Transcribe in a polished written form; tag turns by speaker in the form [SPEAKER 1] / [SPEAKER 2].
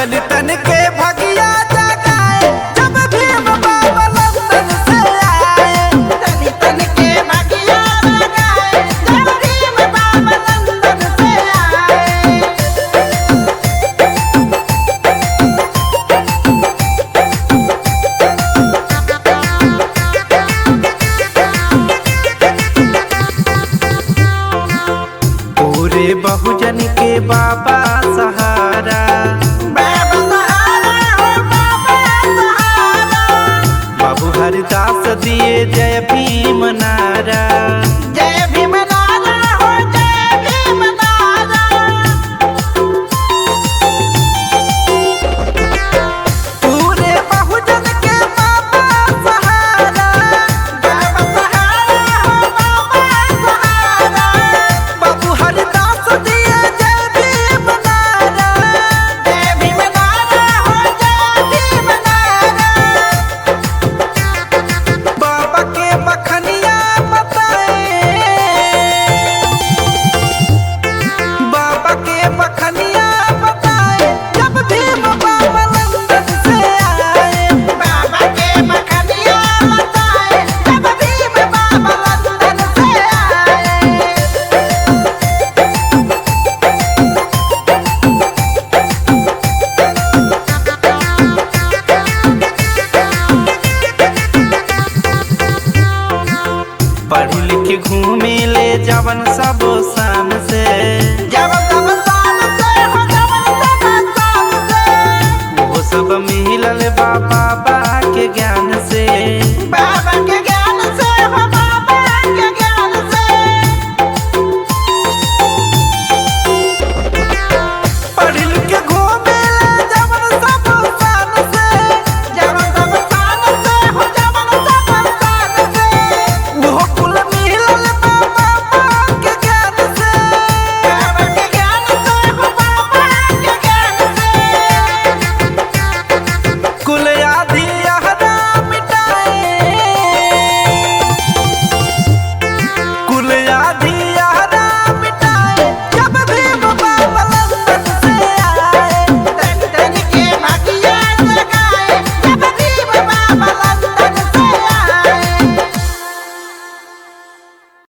[SPEAKER 1] दलितन के भगिया जगाए जब भीम बाबा लंदन से आए। दलितन के भगिया जगाए जब भीम बाबा लंदन से आए। पूरे बहुजन के बाबा सहारा, बाबा सहारा हो बाबा सहारा। बाबू हरदास दिए जय भीम नारा, जय भीम नारा हो जय भीम नारा। पूरे बहुजन के बाबा सहारा, बाबा सहारा हो बाबा सहारा। बाबू हरदास दिए जय भीम नारा, जय भीम नारा हो जय भीम नारा। बाबा के बखनिया बताए, बाबा के बखनिया बताए जब भीम बाबा लंदन से आए। बाबा के बखनिया बताए जब भीम बाबा लंदन से आए। पढ़ लिख घूमे ले जवन सब शान से, जवन सब शान से हो जवन सब शान से। वो सब मिलल बाबा